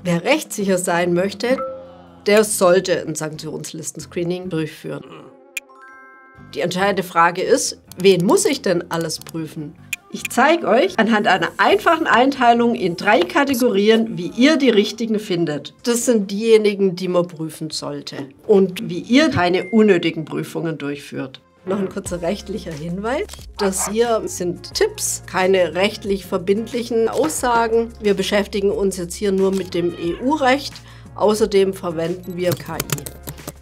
Wer rechtssicher sein möchte, der sollte ein Sanktionslisten-Screening durchführen. Die entscheidende Frage ist, wen muss ich denn alles prüfen? Ich zeige euch anhand einer einfachen Einteilung in 3 Kategorien, wie ihr die richtigen findet. Das sind diejenigen, die man prüfen sollte und wie ihr keine unnötigen Prüfungen durchführt. Noch ein kurzer rechtlicher Hinweis. Das hier sind Tipps, keine rechtlich verbindlichen Aussagen. Wir beschäftigen uns jetzt hier nur mit dem EU-Recht. Außerdem verwenden wir KI.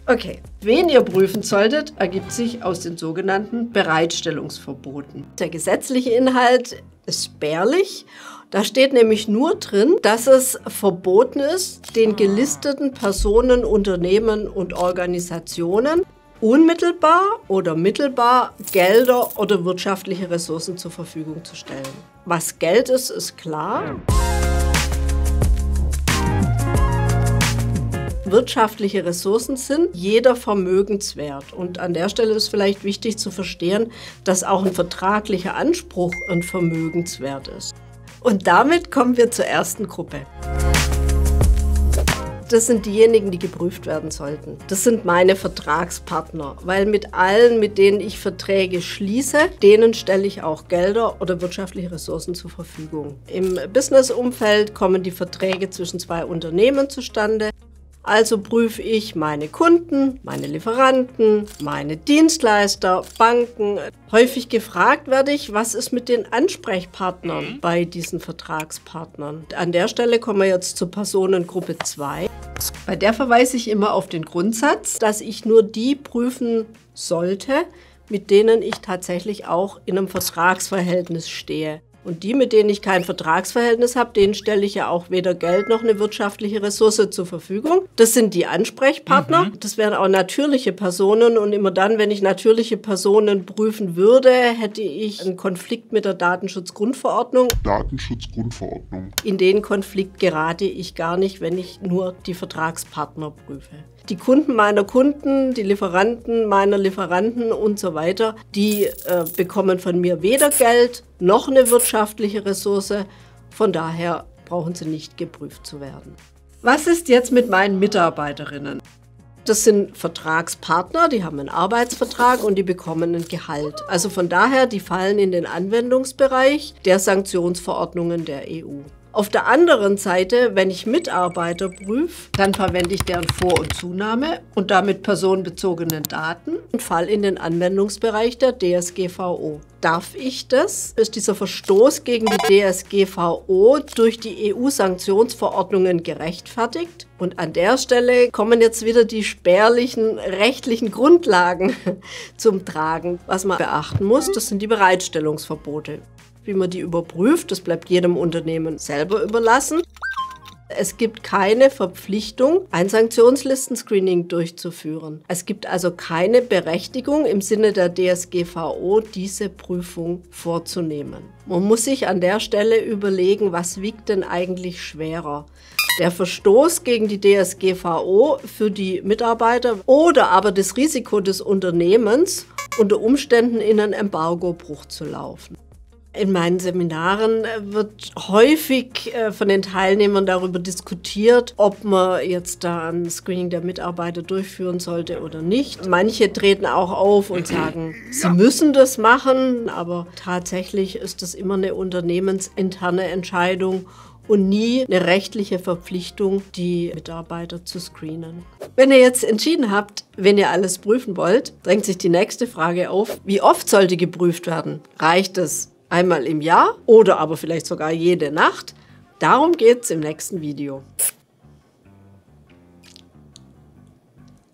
Okay, wen ihr prüfen solltet, ergibt sich aus den sogenannten Bereitstellungsverboten. Der gesetzliche Inhalt ist spärlich. Da steht nämlich nur drin, dass es verboten ist, den gelisteten Personen, Unternehmen und Organisationen unmittelbar oder mittelbar Gelder oder wirtschaftliche Ressourcen zur Verfügung zu stellen. Was Geld ist, ist klar. Wirtschaftliche Ressourcen sind jeder Vermögenswert. Und an der Stelle ist vielleicht wichtig zu verstehen, dass auch ein vertraglicher Anspruch ein Vermögenswert ist. Und damit kommen wir zur ersten Gruppe. Das sind diejenigen, die geprüft werden sollten. Das sind meine Vertragspartner, weil mit allen, mit denen ich Verträge schließe, denen stelle ich auch Gelder oder wirtschaftliche Ressourcen zur Verfügung. Im Businessumfeld kommen die Verträge zwischen 2 Unternehmen zustande. Also prüfe ich meine Kunden, meine Lieferanten, meine Dienstleister, Banken. Häufig gefragt werde ich, was ist mit den Ansprechpartnern bei diesen Vertragspartnern. An der Stelle kommen wir jetzt zur Personengruppe 2. Bei der verweise ich immer auf den Grundsatz, dass ich nur die prüfen sollte, mit denen ich tatsächlich auch in einem Vertragsverhältnis stehe. Und die, mit denen ich kein Vertragsverhältnis habe, denen stelle ich ja auch weder Geld noch eine wirtschaftliche Ressource zur Verfügung. Das sind die Ansprechpartner. Das wären auch natürliche Personen. Und immer dann, wenn ich natürliche Personen prüfen würde, hätte ich einen Konflikt mit der Datenschutzgrundverordnung. In den Konflikt gerate ich gar nicht, wenn ich nur die Vertragspartner prüfe. Die Kunden meiner Kunden, die Lieferanten meiner Lieferanten und so weiter, die bekommen von mir weder Geld noch eine wirtschaftliche Ressource. Von daher brauchen sie nicht geprüft zu werden. Was ist jetzt mit meinen Mitarbeiterinnen? Das sind Vertragspartner, die haben einen Arbeitsvertrag und die bekommen ein Gehalt. Also von daher, die fallen in den Anwendungsbereich der Sanktionsverordnungen der EU. Auf der anderen Seite, wenn ich Mitarbeiter prüfe, dann verwende ich deren Vor- und Zunahme und damit personenbezogenen Daten und falle in den Anwendungsbereich der DSGVO. Darf ich das? Ist dieser Verstoß gegen die DSGVO durch die EU-Sanktionsverordnungen gerechtfertigt? Und an der Stelle kommen jetzt wieder die spärlichen rechtlichen Grundlagen zum Tragen. Was man beachten muss, das sind die Bereitstellungsverbote. Wie man die überprüft, das bleibt jedem Unternehmen selber überlassen. Es gibt keine Verpflichtung, ein Sanktionslisten-Screening durchzuführen. Es gibt also keine Berechtigung im Sinne der DSGVO, diese Prüfung vorzunehmen. Man muss sich an der Stelle überlegen, was wiegt denn eigentlich schwerer? Der Verstoß gegen die DSGVO für die Mitarbeiter oder aber das Risiko des Unternehmens, unter Umständen in einen Embargobruch zu laufen. In meinen Seminaren wird häufig von den Teilnehmern darüber diskutiert, ob man jetzt da ein Screening der Mitarbeiter durchführen sollte oder nicht. Manche treten auch auf und sagen, sie müssen das machen, aber tatsächlich ist das immer eine unternehmensinterne Entscheidung und nie eine rechtliche Verpflichtung, die Mitarbeiter zu screenen. Wenn ihr jetzt entschieden habt, wenn ihr alles prüfen wollt, drängt sich die nächste Frage auf, wie oft sollte geprüft werden? Reicht es einmal im Jahr oder aber vielleicht sogar jede Nacht? Darum geht's im nächsten Video.